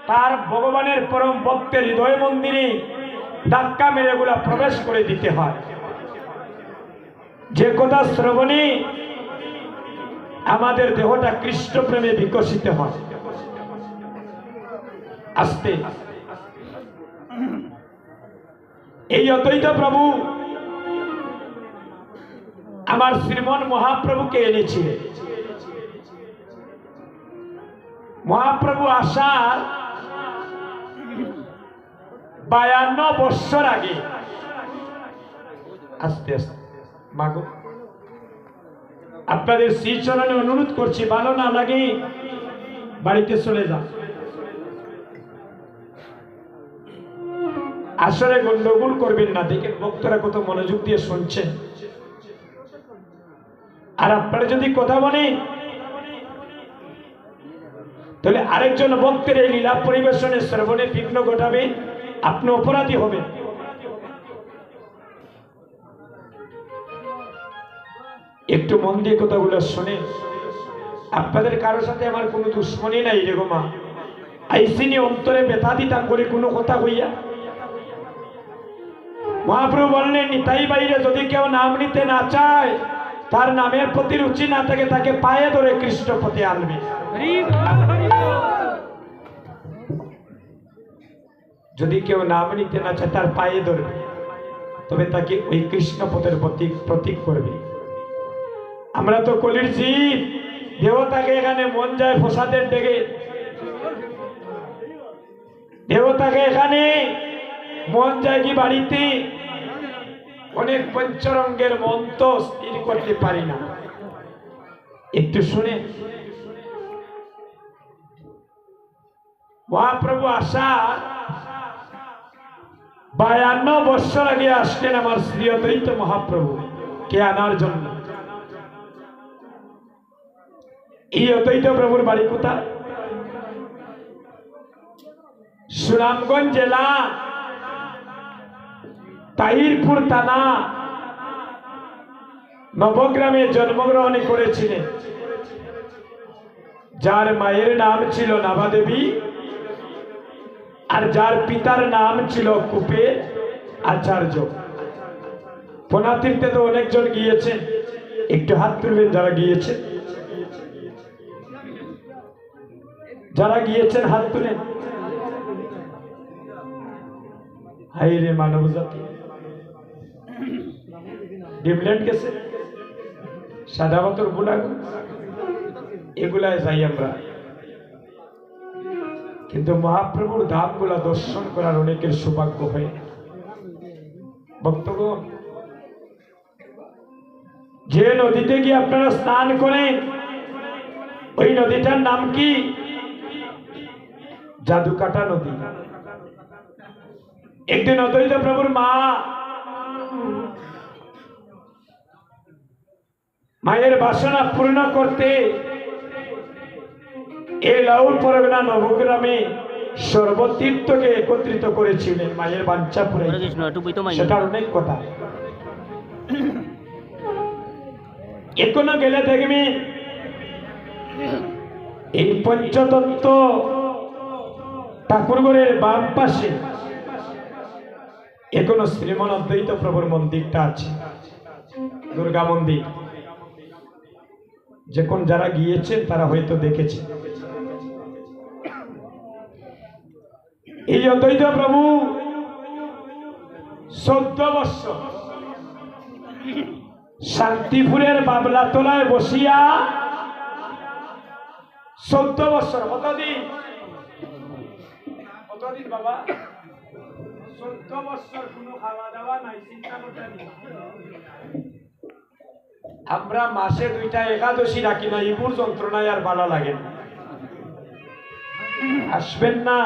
তার ভগবানের পরম ভক্তের হৃদয় মন্দিরে ধাক্কা মেরে গুলা প্রবেশ করে দিতে হয়। যে কথা শ্রবণে আমাদের দেহটা কৃষ্ণ প্রেমে বিকশিত হয়। আস্তে এই অদ্বৈত প্রভু আমার শ্রীমন মহাপ্রভুকে এনেছিলেন। মহাপ্রভু আসার 52 বৎসর আগে, আস্তে আস্তে মাগো আপনাদের শ্রীচরণে অনুরোধ করছি, ভালো না লাগে বাড়িতে চলে যান। আসলে গন্ডগোল করবেন না, দেখেন ভক্তরা কত মনোযোগ দিয়ে শুনছেন। আর আপনারা যদি কথা বলেন তাহলে আরেকজন ভক্তের এই লীলা পরিবেশনের শ্রবণে বিঘ্ন ঘটাবে, আপনি অপরাধী হবেন। একটু মন দিয়ে কথাগুলো শুনে। আপনাদের কারোর সাথে আমার কোনো দুশ্মনী নাই রে গো মা, আইসিনি অন্তরে ব্যথা দিতাম করে কোনো কথা হইয়া। মহাপ্রভু বললেন নিতাই বাইরে যদি কেউ নাম নিতে না চায়, তার নামের প্রতি রুচি না থাকে, তাকে পায়ে ধরে কৃষ্ণ পথে আনবে। যদি কেউ নাম নিতে না চায় তার পায়ে ধরবে, তবে তাকে ওই কৃষ্ণ পথের প্রতীক করবে। আমরা তো কলির জীব, দেবতাকে এখানে মন যায় প্রসাদের ডেকে, দেবতাকে এখানে মন যায় কি বাড়িতে, অনেক পঞ্চরঙ্গের মন্ত্র স্থির করতে পারি না। একটু শুনে, মহাপ্রভু আসা 52 বৎসর আগে আসলেন আমার শ্রী অদ্বৈত মহাপ্রভু কে আনার জন্য। এই অদ্বৈত প্রভুর বাড়ি কোথায়? সুনামগঞ্জ জেলা তাহিরপুর থানা নবগ্রামে জন্মগ্রহণ করেছিলেন। যার মায়ের নাম ছিল নাভা দেবী আর যার পিতার নাম ছিল কুপের আচার্য। পুনাতীর্থে তো অনেকজন গিয়েছেন, একটু হাত তুলবেন যারা গিয়েছেন, যারা গিয়েছেন হাত তুলেন। হাই রে মানব জাতি, ডিমল্যান্ড গেছে, সাদাবতর বুলাগ, এগুলায় যাই আমরা। কিন্তু মহাপ্রভুর ধাম গুলা দর্শন করার অনেকের সৌভাগ্য হয়। ভক্তগণ, যে নদীতে গিয়ে আপনারা স্নান করেন ওই নদীটার নাম কি? জাদুকাটা নদী। একদিন অদ্বৈত প্রভুর মায়ের বাসনা পূর্ণ করতে এই লাউল পরগনা নবগ্রামে সর্বতীর্থকে একত্রিত করেছিলেন মায়ের বাঞ্ছা পূরণ। সেটার অনেক কথা এখনো গেলে দেখবেন এই পঞ্চতত্ত্ব ঠাকুরঘরের বাম পাশে এখনো শ্রীমন অদ্বৈত প্রভুর মন্দিরটা আছে, দুর্গা মন্দির। যখন যারা গিয়েছেন তারা হয়তো দেখেছে। এই অদ্বৈত প্রভু 14 বৎসর শান্তিপুরের বাবলাতলায় বসিয়া 14 বৎসর, কতদিন বাবা? 14 বৎসর কোনো খাওয়া দাওয়া নাই, চিন্তা করতে নেই। আমরা মাসে 2টা একাদশী রাখি না, ইবুর যন্ত্রণায় আর ভালো লাগে না। আসবেন না,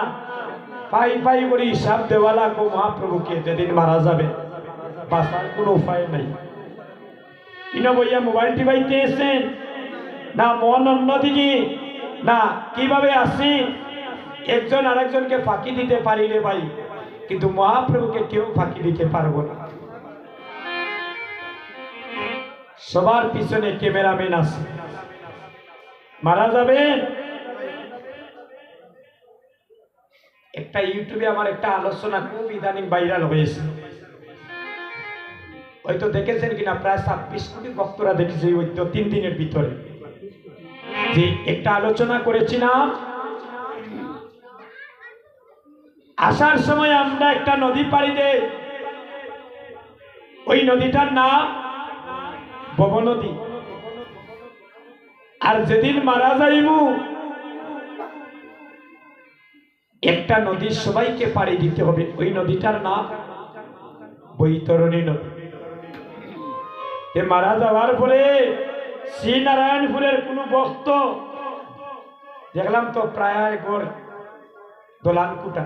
পাই পাই করে হিসাব দেওয়া লাগবো মহাপ্রভুকে যেদিন মারা যাবে, বাঁচার কোনো উপায় নাই। কিনা বইয়া মোবাইল টিপাইতে এসেন না, মন অন্যদিকে না, কিভাবে আসি একজন আরেকজনকে ফাঁকি দিতে পারি রে ভাই, কিন্তু মহাপ্রভুকে কেউ ফাঁকি দিতে পারবো না। সবার পিছনে ক্যামেরাম্যান আছে। মারা যাবেন একটা ইউটিউবে আমার একটা আলোচনা খুব ইদানিং ভাইরাল হয়েছে, হয়তো দেখেছেন কিনা, প্রায় 26 কোটি ভক্তরা দেখেছে ওই তো 3 দিনের ভিতরে। যে একটা আলোচনা করেছিলাম, আসার সময় আমরা একটা নদী পাড়ি দেই, ওই নদীটার নাম ভব নদী। আর যেদিন মারা যাইমু একটা নদী সবাইকে পাড়ি দিতে হবে, ওই নদীটার নাম বৈতরণী নদী। মারা যাওয়ার পরে শ্রীনারায়ণপুরের কোন ভক্ত দেখলাম তো প্রায় গোর দোলানকুটা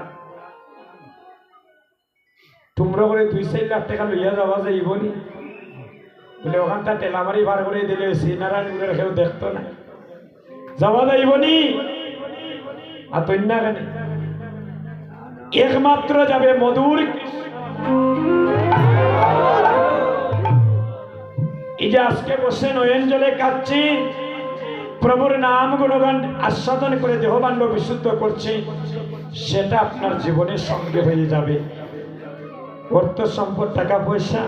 তোমরা করে 2-4 লাখ টাকা লইয়া যাওয়া যাইব নি বলে, ওখানটা টেলামারি বার করে দিলে শ্রীনারায়ণপুরের কেউ দেখতো না, যাওয়া যাইব নি। আর তন্যা কেন একমাত্র যাবে মধুর। এই যে আজকে বসে নয়ন জলে কাঁদছি, প্রভুর নাম গুণগান আস্বাদন করে দেহবাণ্ড বিশুদ্ধ করছি, সেটা আপনার জীবনের সঙ্গে হয়ে যাবে। অর্থ সম্পদ টাকা পয়সা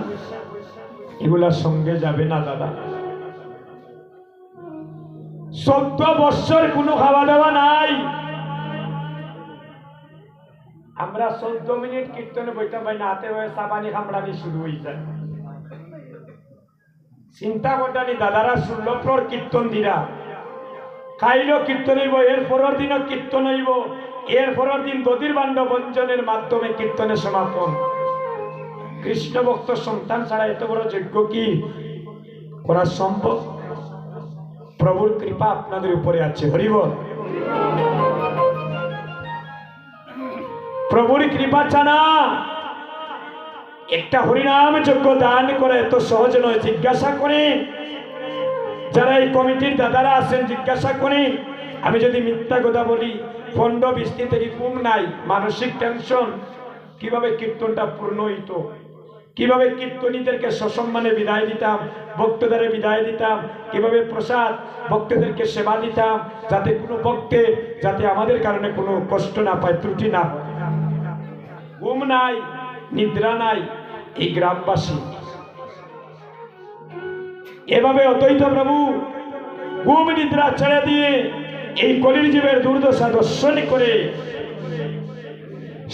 এগুলা সঙ্গে যাবে না দাদা। 14 বছর কোনো খাওয়া দাওয়া নাই, আমরা 14 মিনিট কীর্তনে বইতে পাই না, হাতে হয়ে সাবানি খামড়ানি শুরু হয়ে যায়। চিন্তা করতানি দাদারা 16 প্রহর কীর্তন দিরা খাইল কীর্তন হইব, এর পরের দিনও কীর্তন হইব, এর পরের দিন দধির বাণ্ড বঞ্চনের মাধ্যমে কীর্তনের সমাপন। কৃষ্ণ ভক্ত সন্তান ছাড়া এত বড় যজ্ঞ কি করা সম্ভব? প্রভুর কৃপা আপনাদের উপরে আছে, হরিবল। প্রভুর কৃপা ছাড়া একটা হরিনাম যজ্ঞ দান করে এত সহজ নয়। জিজ্ঞাসা করেন যারা এই কমিটির দাদারা আছেন, জিজ্ঞাসা করেন, আমি যদি মিথ্যা কথা বলি, খণ্ড বৃষ্টি থেকে ঘুম নাই, মানসিক টেনশন, কিভাবে কীর্তনটা পূর্ণ হইত, কিভাবে কীর্তনীদেরকে সসম্মানে বিদায় দিতাম, ভক্তদের বিদায় দিতাম, কিভাবে প্রসাদ ভক্তদেরকে সেবা দিতাম, যাতে কোনো ভক্তে যাতে আমাদের কারণে কোনো কষ্ট না পায়, ত্রুটি না হয়। ঘুম নাই, নিদ্রা নাই এই গ্রামবাসী। এভাবে অদ্বৈত প্রভু ঘুম নিদ্রা ছেড়ে দিয়ে এই কলির জীবের দুর্দশা দর্শন করে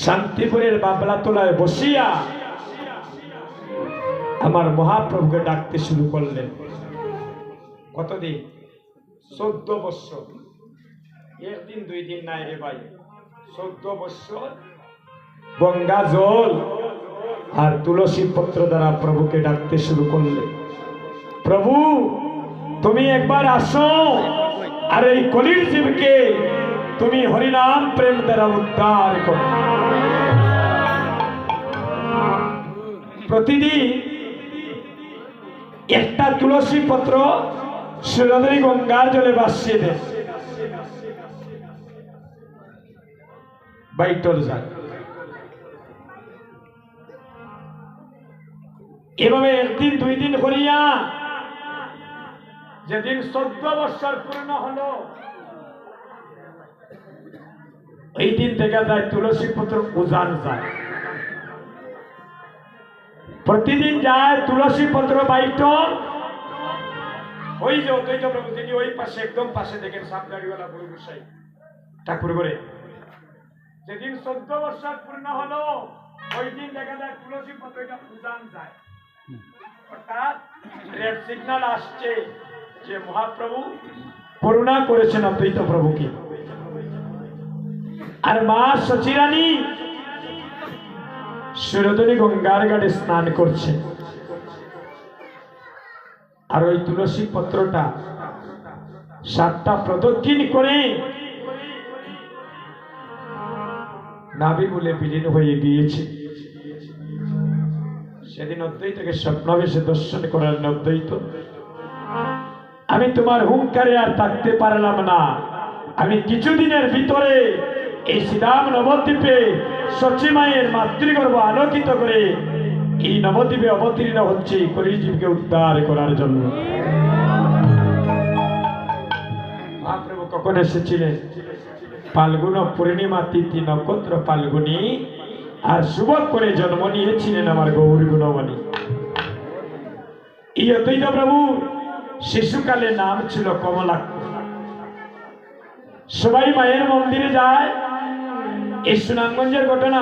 শান্তিপুরের বাবলা তোলায় বসিয়া আমার মহাপ্রভুকে ডাকতে শুরু করলেন। কতদিন? 14 বছর। একদিন 2 দিন নাই রে ভাই, 14 বছর গঙ্গা জল আর তুলসী পত্র দ্বারা প্রভুকে ডাকতে শুরু করলেন। প্রভু তুমি একবার আসো, আর এই কলির জীবকে তুমি হরিনাম প্রেম দ্বারা উদ্ধার করো। প্রতিদিন একটা তুলসী পত্র সুরধরি গঙ্গার জলে ভাসিয়ে দেন, বাইটল যায়। এভাবে 1 দিন 2 দিন করিয়া যেদিন 14 বছর পূর্ণ হলো, এই দিন দেখা যায় তুলসী পত্র উজান যায়। প্রতিদিন যায় তুলসী পত্র বাইটল। ওই যে অদ্বৈত প্রভু তিনি ওই পাশে একদম পাশে দেখেন সামদাড়িওয়ালা বই বসাই ঠাকুর করে, যেদিন 14 বছর পূর্ণ হলো ওই দিন দেখা যায় তুলসী পত্রটা উজান যায়। অর্থাৎ রেড সিগন্যাল আসছে যে মহাপ্রভু করুণা করেছেন অদ্বৈত প্রভুকে। আর মা সচিরানী সুরধনী গঙ্গার ঘাটে স্নান করছে, আর ওই তুলসী পত্রটা 7টা প্রদক্ষিণ করে নাভি বলে বিলীন হয়ে গিয়েছে। সেদিন অদ্বৈতকে স্বপ্নাবেশে দর্শন করার অদ্বৈত, আমি তোমার হুঙ্কারে আর থাকতে পারলাম না, আমি কিছুদিনের ভিতরে এই শ্রীরাম নবদ্বীপে সচিমায়ের মাতৃগর্ভ আলোকিত করে এই নবদ্বীপে অবতীর্ণ হচ্ছে কলিজীবকে উদ্ধার করার জন্য। মহাপ্রভু কখন এসেছিলেন? ফাল্গুন পূর্ণিমা তিথি নক্ষত্র ফাল্গুনী আর শুভ করে জন্ম নিয়েছিলেন আমার গৌর গুণমণি। এই অদ্বৈত প্রভু শিশুকালে নাম ছিল কমলাক্ষ। সবাই মায়ের মন্দিরে যায়, এই সুনামগঞ্জের ঘটনা।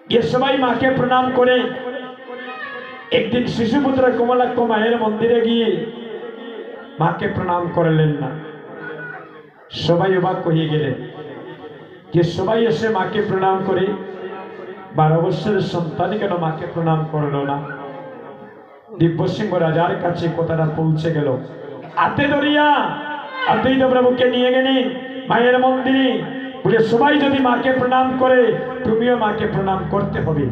গিয়ে সবাই মাকে প্রণাম করে। একদিন শিশুপুত্র কমলাক্ষ মায়ের মন্দিরে গিয়ে মাকে প্রণাম করলেন না। সবাই অবাক হয়ে গেলেন যে সবাই এসে মাকে প্রণাম করে 12 বছরের সন্তান কেন মাকে প্রণাম করলো না। দিব্যসিংহ রাজার কাছে কথাটা পৌঁছে গেল। হাতে ধরিয়া অদ্বৈত প্রভুকে নিয়ে গেলেন মায়ের মন্দিরে। বলে সবাই যদি মাকে প্রণাম করে তুমিও মাকে প্রণাম করতে হবে।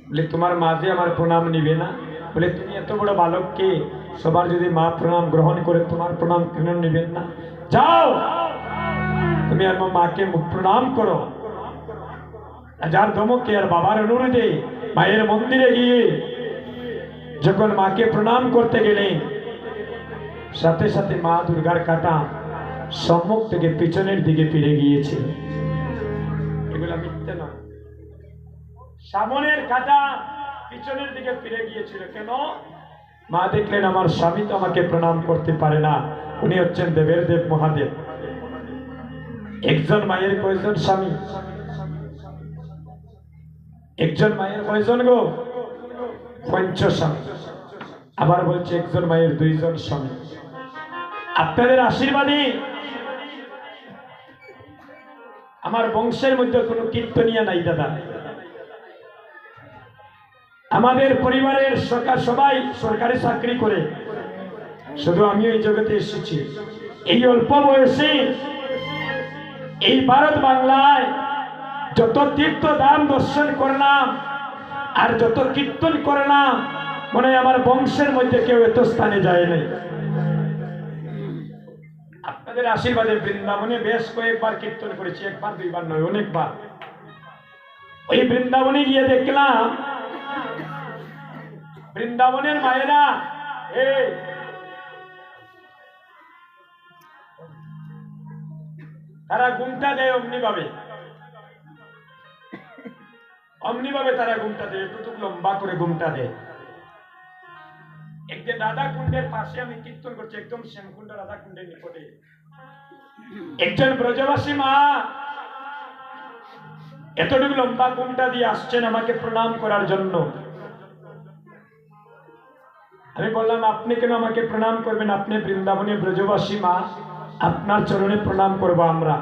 বলে তোমার মা যে আমার প্রণাম নিবে না? বলে তুমি এত বড় বালককে সবার যদি মা প্রণাম গ্রহণ করে তোমার প্রণাম কেন নিবেন না? যাও তুমি আর মাকে প্রণাম করো। যার ধমকে আর বাবার অনুরোধে মায়ের মন্দিরে গিয়ে যখন মাকে প্রণাম করতে গেলেন, সাথে সাথে মা দুর্গার কাটা সম্মুখ থেকে পিছনের দিকে ফিরে গিয়েছে। এগুলা মিথ্যে নয়। সামনের কাটা পিছনের দিকে ফিরে গিয়েছিল কেন? মা দেখলেন আমার স্বামী তো আমাকে প্রণাম করতে পারে না, উনি হচ্ছেন দেবের দেব মহাদেব। একজন মায়ের কয়জন স্বামী? একজন মায়ের কয়জন গো? 5 স্বামী। আবার বলছে একজন মায়ের 2 জন স্বামী। আপনাদের আশীর্বাদে আমার বংশের মধ্যে কোনো কীর্তনিয়া নাই দাদা। আমাদের পরিবারের সবাই সরকারি চাকরি করে, শুধু আমিও এই জগতে এসেছি। এই অল্প বয়সে এই ভারত বাংলায় যত তীর্থ দান দর্শন করলাম আর যত কীর্তন করলাম, মনে হয় আমার বংশের মধ্যে কেউ এত স্থানে যায় নাই। আপনাদের আশীর্বাদে বৃন্দাবনে বেশ কয়েকবার কীর্তন করেছি, 1বার 2বার নয়, অনেকবার। ওই বৃন্দাবনে গিয়ে দেখলাম বৃন্দাবনের মায়েরা তারা ঘুমটা দেয় অমনি ভাবে তারা ঘুমটা দেয়, একটু লম্বা করে ঘুমটা দেয়। একদিন রাধা কুণ্ডের পাশে আমি কীর্তন করছি, একদম শ্যামকুণ্ড রাধা কুণ্ডের নিকটে একজন ব্রজবাসী মা এতটুকু লম্বা ঘুমটা দিয়ে আসছেন আমাকে প্রণাম করার জন্য। আমি বললাম আপনি কেন আমাকে প্রণাম করবেন? আপনি বৃন্দাবনের ব্রজবাসী মা, আপনার চরণে প্রণাম করবো আমরা।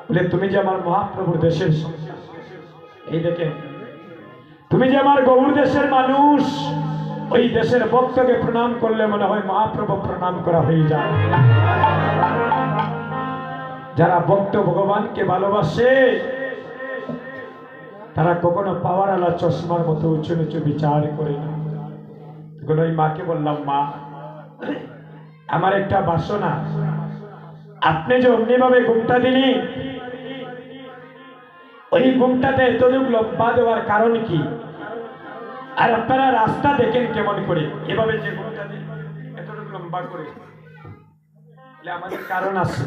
বলে তুমি যে আমার মহাপ্রভুর দেশের, এই দেখেন তুমি যে আমার গৌর দেশের মানুষ, ওই দেশের ভক্তকে প্রণাম করলে মনে হয় মহাপ্রভু প্রণাম করা হয়ে যায়। যারা ভক্ত ভগবানকে ভালোবাসে তারা কখনো পাওয়ার আলা চশমার মতো উঁচু নিচু বিচার করে না। তখন ওই মাকে বললাম, মা আমার একটা বাসনা, আপনি যে অমনি ভাবে ঘুমটা দিলি, ওই ঘুমটাতে এতটুকু লম্বা দেওয়ার কারণ কি? আর আপনারা রাস্তা দেখেন কেমন করে এভাবে যে ঘুমটা দেন এতটুকু লম্বা করে, আমাদের কারণ আছে।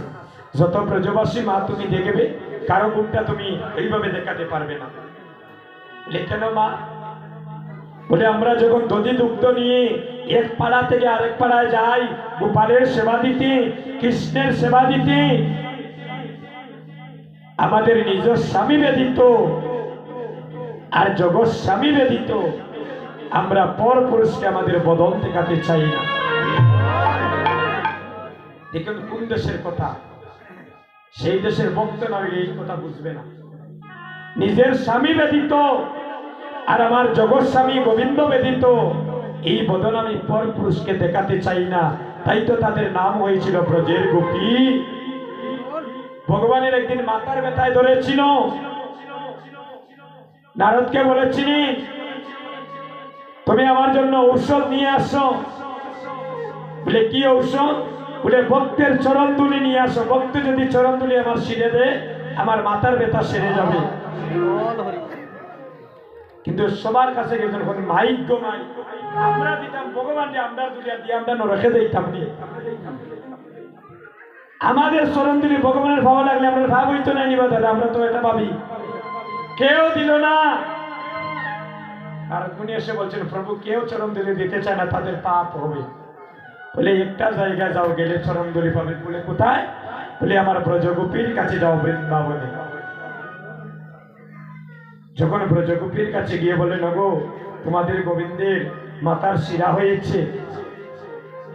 যত ব্রজবাসী মা তুমি দেখবে, কারো ঘুমটা তুমি এইভাবে দেখাতে পারবে না। কেন মা? বলে আমরা যখন দধি দুগ্ধ নিয়ে এক পাড়া থেকে আরেক পাড়ায় যাই গোপালের সেবা দিতে, কৃষ্ণের সেবা দিতে, আমাদের নিজ স্বামী ব্যতীত আর জগৎ স্বামী ব্যতীত আমরা পর পুরুষকে আমাদের বদন দেখাতে চাই না। দেখুন কোন দেশের কথা, সেই দেশের ভক্ত নয় এই কথা বুঝবে না। নিজের স্বামী ব্যতীত আর আমার জগৎ স্বামী গোবিন্দ ব্যতীত এই বদন আমি পর পুরুষকে দেখাতে চাই না। তাই তো তাদের নাম হয়েছিল ব্রজের গোপী। ভগবানের একদিন মাথার ব্যথায় ধরেছিল, নারদকে বলেছিলেন তুমি আমার জন্য ঔষধ নিয়ে আসো। বলে কি ঔষধ? বলে ভক্তের চরণ দুলি নিয়ে আসো। ভক্ত যদি চরণ দুলি আমার শিরে দেয় আমার মাথার ব্যথা সেরে যাবে। কিন্তু সবার কাছে যখন মাইক আমরা দিতাম ভগবান যে আমরা দুলিয়া দিয়ে আমরা রেখে দিতাম নি। আমাদের চরণ দিলে ভগবানের ভাবা লাগলে আমরা ভাব হইতো না নিবা দাদা, আমরা তো এটা ভাবি। কেউ দিল না, আর উনি এসে বলছেন প্রভু কেউ চরণ দিলে দিতে চায় না, তাদের পাপ হবে। বলে একটা জায়গায় যাও, গেলে চরণ দলি পাবে। বলে কোথায়? বলে আমার ব্রজগোপীর কাছে যাও, বৃন্দাবনে। যখন ব্রজগোপীর কাছে গিয়ে বলে নগো তোমাদের গোবিন্দের মাথার শিরা হয়েছে।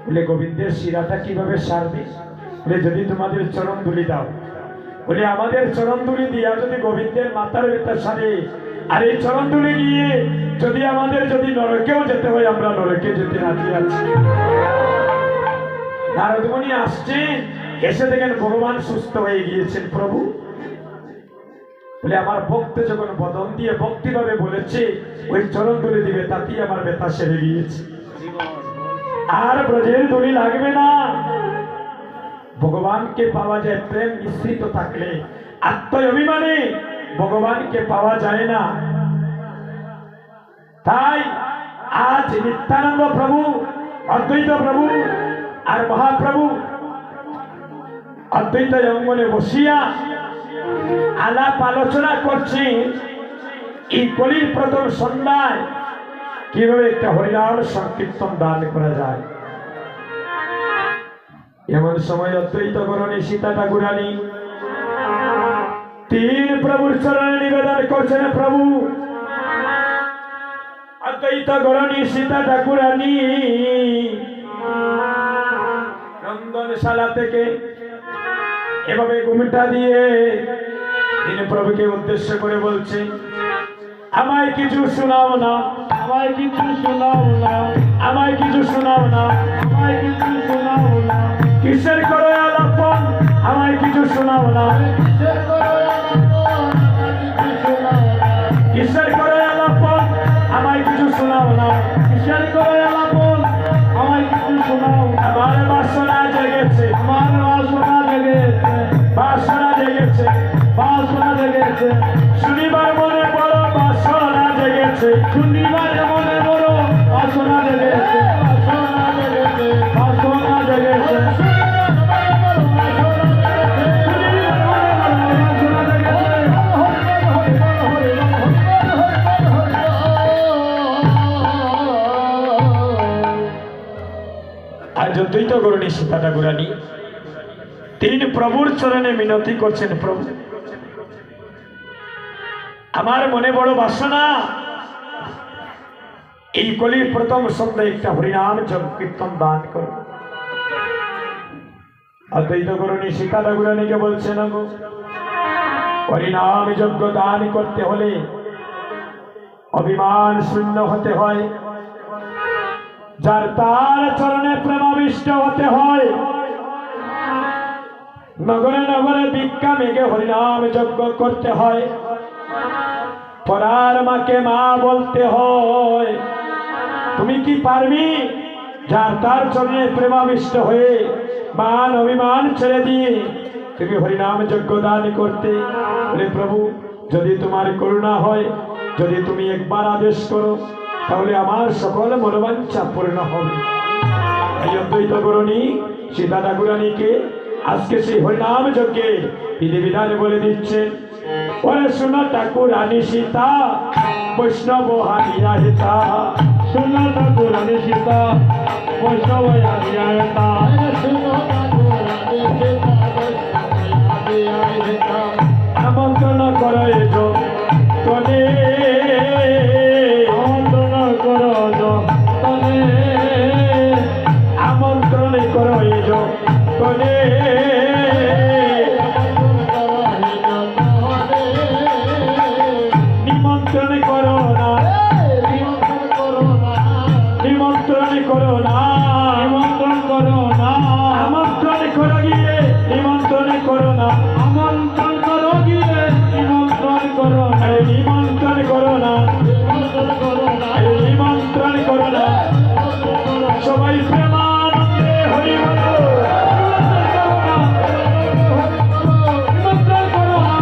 বলে গোবিন্দের শিরাটা কিভাবে সারবে? বলে যদি তোমাদের চরণ দুলি দাও। বলে আমাদের চরণ দুলি দিয়া যদি গোবিন্দের মাথার ব্যথা সারে, আর এই চরণ দুলি নিয়ে যদি আমাদের যদি নরকেও যেতে হয়, আমরা নরকে যেতে রাজি আছি। নারদমুনি আসছেন, এসে দেখেন ভগবান সুস্থ হয়ে গিয়েছেন। প্রভু বলে আমার ভক্ত যখন বদন দিয়ে ভক্তি ভাবে বলেছে ওই চরণ দুলি দিবে, তাতেই আমার ব্যথা সেরে গিয়েছে, আর ব্রজের দুলি লাগবে না। ভগবানকে পাওয়া যায় প্রেম মিশ্রিত থাকলে, আত্ম অভিমানে ভগবানকে পাওয়া যায় না। তাই আজ নিত্যানন্দ প্রভু, অদ্বৈত প্রভু আর মহাপ্রভু অদ্বৈত অঙ্গনে বসিয়া আলাপ আলোচনা করছি এই কলির প্রথম সন্ধ্যায় কিভাবে একটা হরিনাম সংকীর্তন দান করা যায়। এমন সময় অদ্বৈত গরণী সীতা ঠাকুরানী তিন প্রভুর চরণে নিবেদন করছেন। প্রভু অদ্বৈত গরণী সীতা ঠাকুরানী নন্দনশালা থেকে এভাবে ঘুমটা দিয়ে তিনি প্রভুকে উদ্দেশ্য করে বলছে আমায় কিছু শোনাও না, আমায় কিছু শোনাও না, আমায় কিছু শোনাও না, আমায় কিছু শোনাও না। কিসের করো আলাপন, আমায় কিছু শোনাও না, কিসের করো আলাপন, আমায় কিছু শোনাও না, কিসের করো আলাপন, আমায় কিছু শোনাও। আমার বাসনা জেগেছে, আমার বাসনা জেগেছে, বাসনা জেগেছে, বাসনা জেগেছে। শুনিবার মনে বড় বাসনা জেগেছে, শুনিবার মনে বড় বাসনা জেগেছে, বাসনা জেগেছে, বাসনা জেগেছে। আজ অদ্বৈত গরণী সীতা ঠাকুরানী তিন প্রভুর চরণে মিনতি করছেন। প্রভু আমার মনে বড় বাসনা, এই কলির প্রথম সন্ধ্যায় একটা হরিনাম সংকীর্তন দান করো। অদ্বৈত গরণী সীতা ঠাকুরানীকে বলছেন গো হরিনাম যজ্ঞ দান করতে হলে অভিমান শূন্য হতে হয়, যার তার চরণে প্রেমাবিষ্ট হতে হয়। নগরে নগরে ভিক্ষা মেঘে হরিনাম যজ্ঞ করতে হয়, পরার মাকে মা বলতে হয়। তুমি কি পারবি যার তার চরণে প্রেমাবিষ্ট হয়ে মান অভিমান ছেড়ে দিয়ে তুমি হরিনাম যজ্ঞ দান করতে? বলে প্রভু যদি তোমার করুণা হয়, যদি তুমি একবার আদেশ করো, তাহলে আমার সকল মনোবাঞ্ছা পূর্ণ হবে। এই অদ্বৈত গরণী সীতা ঠাকুরানীকে আজকে সেই হরিনাম যজ্ঞে বিধিবিধান বলে দিচ্ছেন। ওরে শোনো ঠাকুরানী সীতা বৈষ্ণব হারিয়া হিতা, শোনো ঠাকুরানী সীতা বৈষ্ণব হারিয়া হিতা, আমন্ত্রণ করো এজো তনে, আমন্ত্রণ করো তনে, আমন্ত্রণ করো এজো তনে। নিমন্ত্রণ করো না, নিমন্ত্রণ করো না, নিমন্ত্রণ করো না, আমন্ত্রণ করো গিয়ে নিমন্ত্রণ করো না, আমন্ত্রণ করো গিয়ে নিমন্ত্রণ করো না, নিমন্ত্রণ করো না, নিমন্ত্রণ করো না। সবাই প্রেমানন্দে হরি বলো, নিমন্ত্রণ করো না,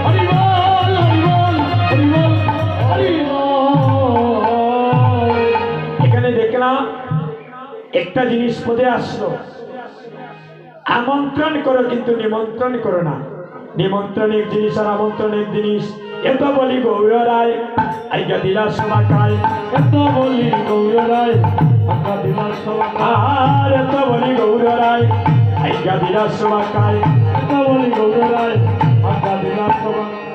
হরি বল, হরি বল, হরি বল, হরি বল। এখানে দেখলাম একটা জিনিস পদে আসলো, আমন্ত্রণ করো কিন্তু নিমন্ত্রণ করো না। নিমন্ত্রণ এক জিনিস আর আমন্ত্রণ এক জিনিস। এত বলি গৌর রায় আইগা দিলা সবাকায়, এত বলি গৌর রায় আইগা দিলা সবাকায়, আর এত বলি গৌর রায় আইগা দিলা সবাকায়, এত বলি গৌর রায় আইগা দিলা সবাকায়।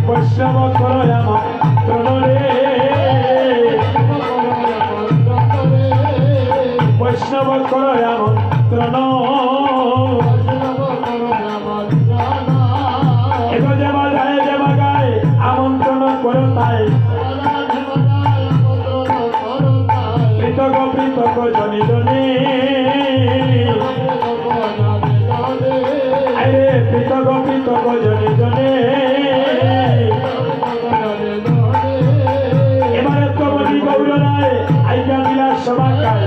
বৈষ্ণব করো আমন্ত্রণ রে, বৈষ্ণব করো আমন্ত্রণ, এগো দেবা যায় দেবা গায় আমন্ত্রণ করো তাই, পৃথক পৃথক জনে জনে, আরে পৃথক পৃথক জনে জনে। এবারে তো বলি গৌর রায় আইগা দিলা সবাকায়,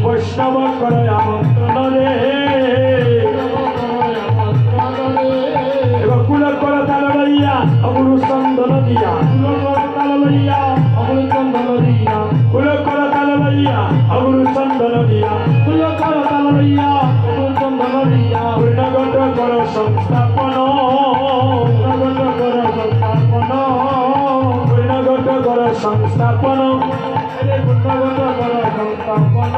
বৈষ্ণব করে আমন্ত্রণ রে, এবার কুল করে তাল লইয়া অগুরু চন্দন দিয়া, কুল করে তাল লইয়া অগুরু চন্দন দিয়া, কুল করে তাল লইয়া অগুরু চন্দন দিয়া, কুল করে তাল লইয়া অগুরু চন্দন দিয়া। পূর্ণগত কর সংস্থাপন, পূর্ণগত কর সংস্থাপন, পূর্ণগত কর সংস্থাপন, পূর্ণগত কর সংস্থাপন।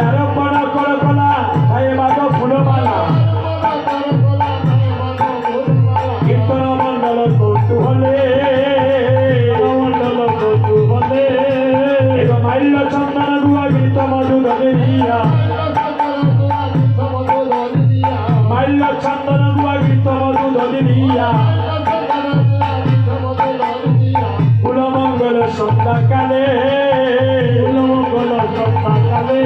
আরোপণ কর কলা ভাই বাগ ফুলমালা, কীর্তন মণ্ডল কৌতূহলে, মণ্ডল কৌতূহলে, এবং মাল্য চন্দন গুয়া গীত মধু ধরে দিয়া, মাল্য চন্দন গুয়া গীত মধু ধরে দিয়া, ফুলমঙ্গল সন্ধ্যাকালে, ফুলমঙ্গল সন্ধ্যাকালে,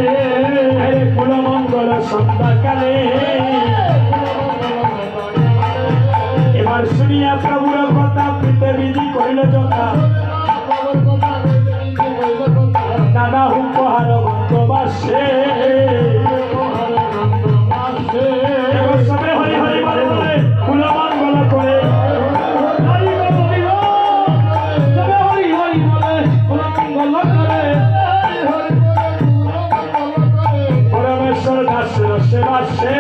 ফুলমঙ্গল সন্ধ্যাকালে। এবার শুনিয়া প্রভুর কথা পৃথিবী করিল যথা, নানা উপহার বন্ধবাসে, সবে হরি হরি বলে বলে ফুলমঙ্গল করে, পরমেশ্বর দাসের সেবাসে,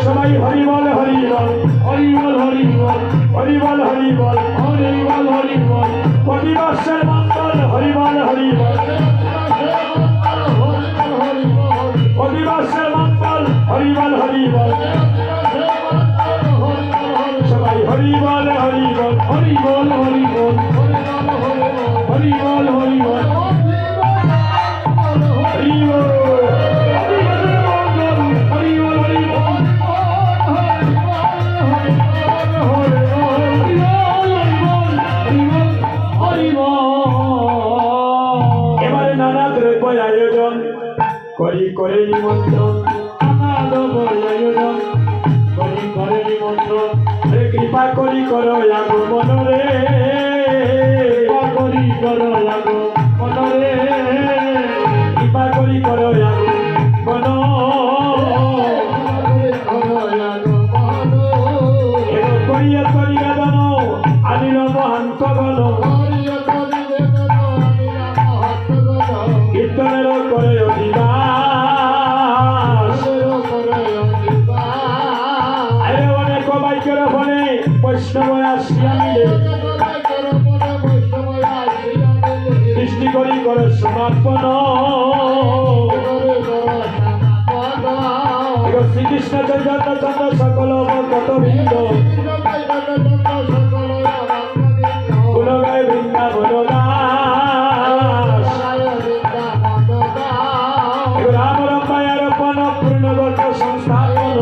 সবাই হরি বল হরি বল, হরি বল হরি বল, হরি বল হরি বল, হরি বল হরি বল, প্রতিবর্ষের মঙ্গল হরি বল হরি বল, প্রতিবর্ষের মঙ্গল হরি বল হরি বল, সবাই হরি বল হরি বল, হরি বল হরি বল, হরি বল হরি বল, হরি বল। এবারে নানা দ্রব্য আয়োজন করি করে নিমন্ত্রণ, নানা দ্রব্য আয়োজন করি করে নিমন্ত্রণ, কৃপা করি করো আগো মনরে, কৃপা করি করো আগো মনরে, কৃপা করি করো আগো মন, করিয়া করিয়া গণ আনিল মহান্ত গণ, কীর্তনের করে অধিবাস, আরে অনেক বাইকের ফলে বৈষ্ণব আসিয়া মিলে, সৃষ্টি করি করে সমাপন, শ্রীকৃষ্ণ চৈতন্য চন্দ্র সকল ভক্ত বৃন্দ, গুণগায় বৃন্দাবন দাস, রাম রম্বায় রপন পূর্ণগত সংস্থাপন,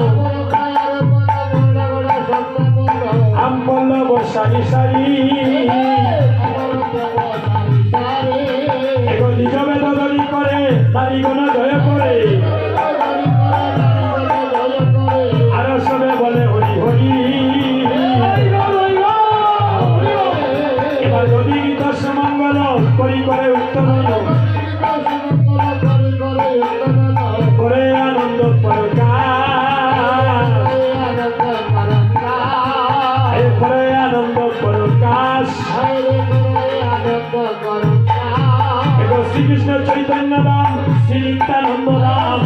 আম পল্লব সারি সারি, নিজ বেদ ধরি করে নারীগণ জয় করে, আর সবে বলে হরি হরি। এবার যদি গীত সমঙ্গল করি করে উত্তম করে আনন্দ প্রকাশ, করে আনন্দ প্রকাশ, শ্রীকৃষ্ণ চৈতন্য দাম শ্রী নিত্যানন্দ দাম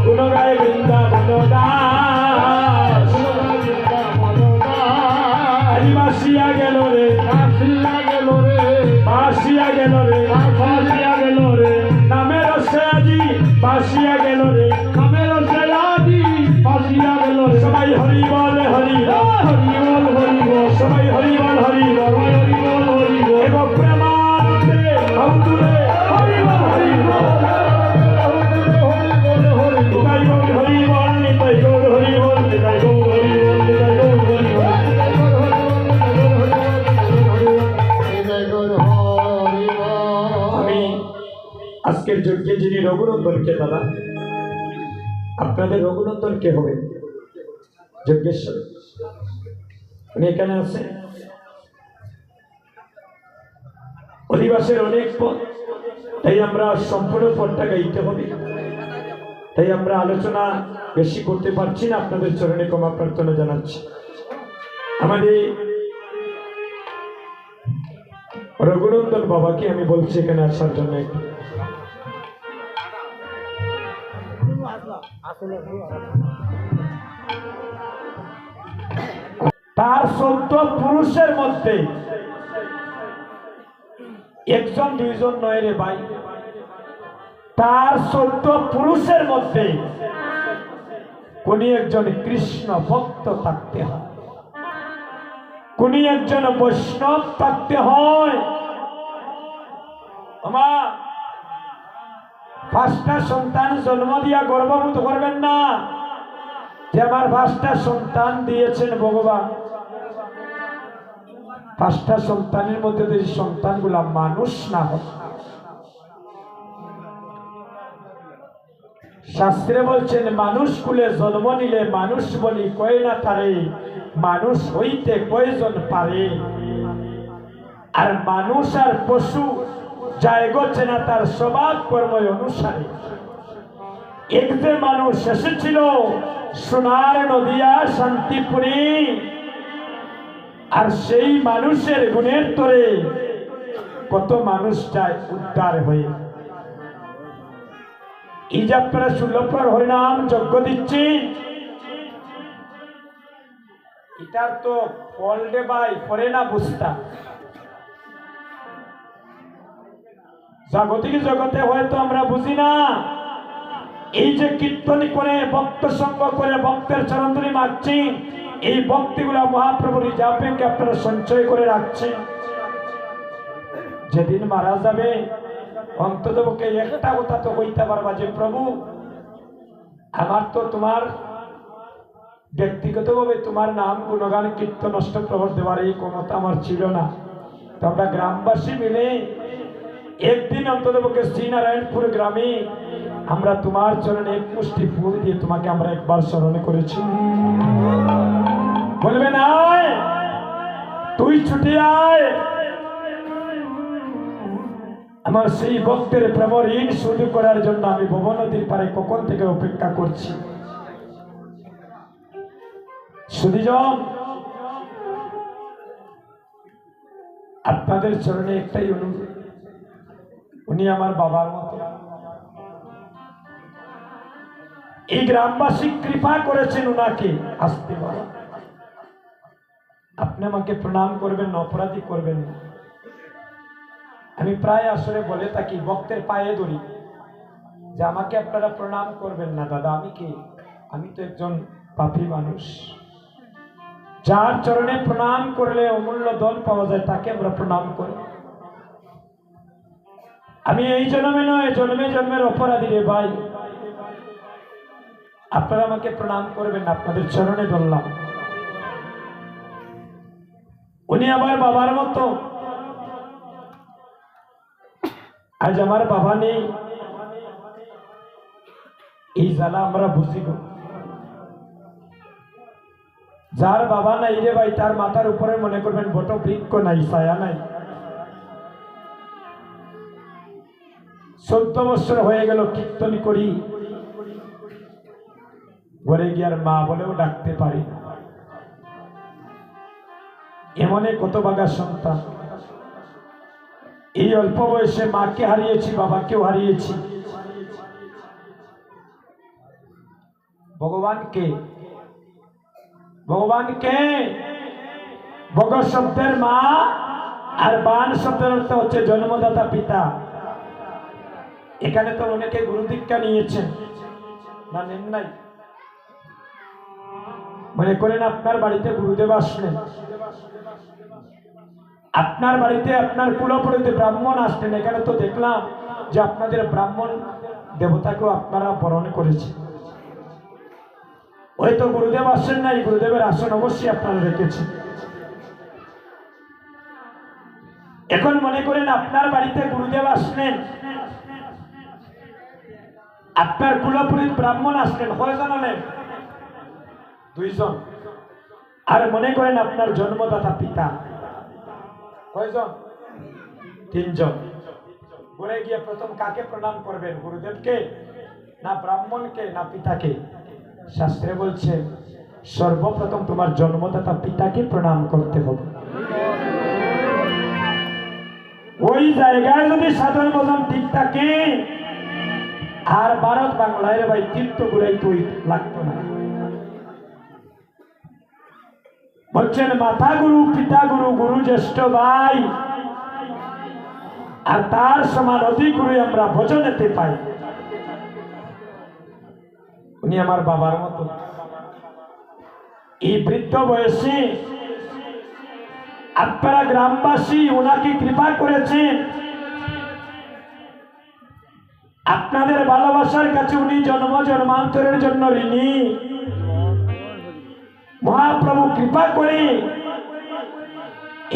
গুণগায় বৃন্দাবন দাস বাসিয়া গেল রে বাসিয়া গেল রে বাসিয়া গেল রে নামের সে আজি বাসিয়া গেল রে নামের সে আজি বাসিয়া গেল রে সবাই হরি বল হরি হরি বল হরি বল সবাই হরি বল হরি বল হরি বল হরি বল এবং প্রেমানন্দে ভক্তুরে হরি বল হরি বল নিতাই গৌর হরি বল নিতাই গৌর হরি বল নিতাই গৌর হরি বল নিতাই গৌর হরি বল আমি আজকের যজ্ঞে যিনি রঘুনন্দনকে দাদা আপনাদের রঘুনন্দন কে হবে যজ্ঞেশ্বর উনি এখানে আছে অধিবাসের অনেক পথ তাই আমরা সম্পূর্ণ পথটা গাইতে হবে তাই আমরা আলোচনা বেশি করতে পারছি না আপনাদের চরণে ক্ষমা প্রার্থনা জানাচ্ছি আমাদের রঘুনন্দন বাবাকে আমি বলছি এখানে আসার জন্য তার 14 পুরুষের মধ্যে একজন দুইজন নয় রে ভাই তার 14 পুরুষের মধ্যে কোন একজন কৃষ্ণ ভক্ত থাকতে হয় কোন একজন বৈষ্ণব থাকতে হয় আমার 5টা সন্তান জন্ম দিয়া গর্ববোধ করবেন না যে আমার 5টা সন্তান দিয়েছেন ভগবান 5টা সন্তানের মধ্যে যদি সন্তানগুলা মানুষ না হয় শাস্ত্রে বলছেন মানুষ কুলে জন্ম নিলে মানুষ বলি কয় না তারে মানুষ হইতে কয়জন পারে আর মানুষ আর পশু যায় গছে না তার স্বভাব কর্ম অনুসারে এক যে মানুষ এসেছিল সোনার নদিয়া শান্তিপুরী আর সেই মানুষের গুণের তরে কত মানুষ যায় উদ্ধার হয়ে এই যে আপনারা 16 হরিনাম যজ্ঞ দিচ্ছি এটার তো ফল দে ভাই পরে না বুঝতা জাগতিক জগতে হয়তো আমরা বুঝি না এই যে কীর্তনী করে ভক্ত সঙ্গ করে ভক্তের চরণধুলি মারছি এই ভক্তিগুলা মহাপ্রভুর রিজার্ভ ব্যাংকে আপনারা সঞ্চয় করে রাখছেন যেদিন মারা যাবে অন্ততপক্ষে একটা কথা তো হইতে পারবা যে প্রভু আমার তো তোমার ব্যক্তিগতভাবে তোমার নাম গুণগান কীর্তন অষ্টপ্রহর দেওয়ার এই ক্ষমতা আমার ছিল না তো আমরা গ্রামবাসী মিলে একদিন অন্ততপক্ষে শ্রীনারায়ণপুর গ্রামে আমরা তোমার চরণে এক মুষ্টি ফুল দিয়ে তোমাকে আমরা একবার স্মরণ করেছি বলবেন আয় তুই ছুটে আয় আমার সেই ভক্তের প্রেম ঋণ শোধ করার জন্য আমি ভব নদীর পারে কখন থেকে অপেক্ষা করছি সুধীজন আপনাদের চরণে একটাই অনুরোধ উনি আমার বাবার মতো এই গ্রামবাসী কৃপা করেছেন উনাকে আসতে বলা আপনি আমাকে প্রণাম করবেন না অপরাধী করবেন না আমি প্রায় আসলে বলে থাকি ভক্তের পায়ে ধরি যে আমাকে আপনারা প্রণাম করবেন না দাদা আমি কে আমি তো একজন পাপী মানুষ যার চরণে প্রণাম করলে অমূল্য দল পাওয়া যায় তাকে আমরা প্রণাম করি আমি এই জন্মে নয় জন্মে জন্মের অপরাধী রে ভাই আপনারা আমাকে প্রণাম করবেন না আপনাদের চরণে ধরলাম উনি আমার বাবার মতো আজ আমার বাবা নেই এই জ্বালা আমরা বুঝি গো যার বাবা নাই রে ভাই তার মাথার উপরে মনে করবেন বট বৃক্ষ নাই ছায়া নাই 14 বছর হয়ে গেল কীর্তন করি ঘরে গিয়ে আর মা বলেও ডাকতে পারি না এমনে কত বাগা সন্তান এই অল্প বয়সে মাকে হারিয়েছি, বাবাকেও হারিয়েছি। ভগবানকে ভগ শব্দের মা আর বান শব্দের অর্থ হচ্ছে জন্মদাতা পিতা। এখানে তো অনেকে গুরু দীক্ষা নিয়েছেন না, নেন নাই? মনে করেন আপনার বাড়িতে গুরুদেব আসলেন, আপনার বাড়িতে আপনার কুলপুরোহিত ব্রাহ্মণ আসলেন। এখানে তো দেখলাম যে আপনাদের ব্রাহ্মণ দেবতাকেও আপনারা বরণ করেছেন। হয়তো গুরুদেব আসেন নাই, গুরুদেবের আসন অবশ্যই আপনারা রেখেছেন। এখন মনে করেন আপনার বাড়িতে গুরুদেব আসলেন, আপনার কুলপুরোহিত ব্রাহ্মণ আসলেন, কয়জন হলেন? 2 জন। আর মনে করেন আপনার জন্মদাতা পিতা, কয়জন? 3 জন। ঘুরে গিয়ে প্রথম কাকে প্রণাম করবেন? গুরুদেবকে না ব্রাহ্মণকে না পিতাকে? শাস্ত্রে বলছে সর্বপ্রথম তোমার জন্মদাতা পিতাকে প্রণাম করতে হবে। ওই জায়গায় যদি সাধন ভজন ঠিক থাকে, আর ভারত বাংলায় ভাই তীর্থ গুলাই তো লাগতো না। বলছেন মাতা গুরু, পিতা গুরু, গুরু জ্যেষ্ঠ ভাই, আর তার সমান অধিক গুরু আমরা ভজনেতে পাই। উনি আমার বাবার মতো। এই বৃদ্ধ বয়সে আপনারা গ্রামবাসী ওনাকে কৃপা করেছেন। আপনাদের ভালোবাসার কাছে উনি জন্ম জন্মান্তরের জন্য ঋণী। মহাপ্রভু কৃপা করে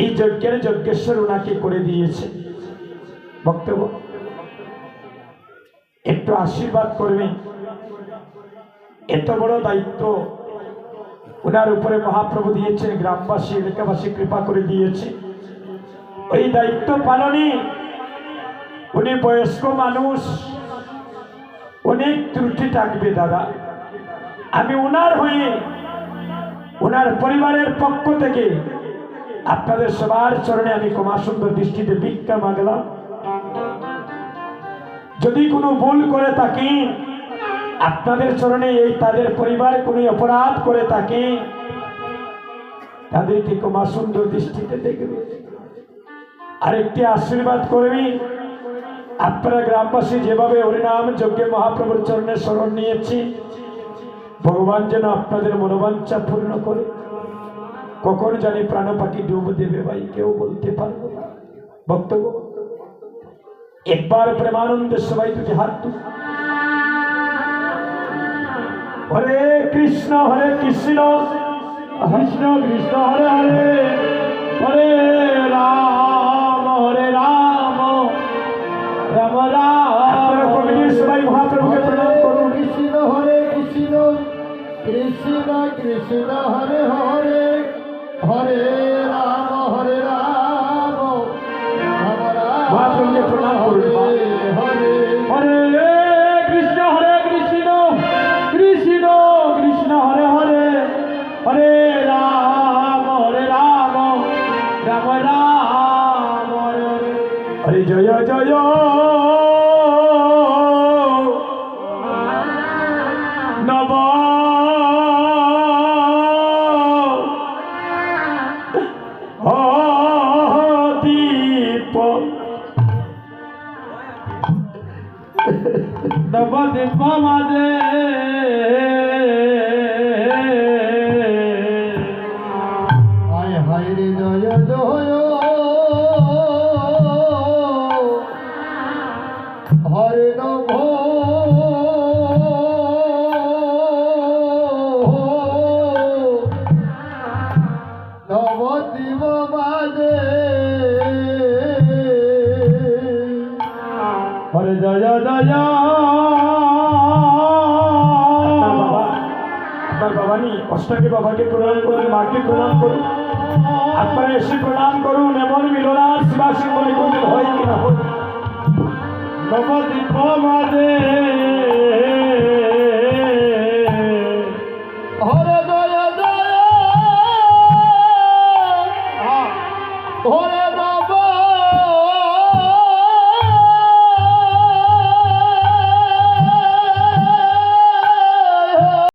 এই যজ্ঞের যজ্ঞেশ্বর ওনাকে করে দিয়েছে। বক্তব্য একটু আশীর্বাদ করবেন। এত বড় দায়িত্ব ওনার উপরে মহাপ্রভু দিয়েছেন, গ্রামবাসী এলাকাবাসী কৃপা করে দিয়েছে। ওই দায়িত্ব পালনে উনি বয়স্ক মানুষ, অনেক ত্রুটি থাকবে দাদা। আমি ওনার হয়ে ওনার পরিবারের পক্ষ থেকে আপনাদের সবার চরণে আমি ক্ষমা সুন্দর দৃষ্টিতে ভিক্ষা মাগলাম। যদি কোনো ভুল করে থাকি আপনাদের চরণে, এই তাদের পরিবার কোনো অপরাধ করে থাকে, তাদেরকে ক্ষমা সুন্দর দৃষ্টিতে দেখবে। আরেকটি আশীর্বাদ করবি, আপনারা গ্রামবাসী যেভাবে হরিনাম যজ্ঞে মহাপ্রভুর চরণে শরণ নিয়েছি, ভগবান যেন আপনাদের মনোবাঞ্ছা পূর্ণ করে। কখন জানি প্রাণ পাখি ডুব দেবে ভাই, কেউ বলতে পারবো না। বক্তব্য একবার প্রেমানন্দের সবাই দুটি হাত তুলে হরে কৃষ্ণ কৃষ্ণ কৃষ্ণ হরে হরে, হরে রাম রাম রাম কমিটির সবাই মহাপ্রভুকে প্রণাম করুন। কৃষ্ণ হরে কৃষ্ণ কৃষ্ণ কৃষ্ণ হরে হরে, হরে রাম মহাপ্রভুকে প্রণাম করুন। হরে হরে কৃষ্ণ কৃষ্ণ কৃষ্ণ হরে হরে, হরে রাম রাম রাম হরে জয় জয় নব দীপ নবদীপ মাঝে হায় হায় রে জয় জয় হরে নভ নবদ্বীপ বাজে হরে জয় জয়। আপনার বাবা নি অষ্টাকে বাবাকে প্রণাম করুন, মাকে প্রণাম করুন। আপনারা এসে প্রণাম করুন। এমন মিলনার শিবাসী মনে করবেন হয় কিনা হয়। নবদ্বীপ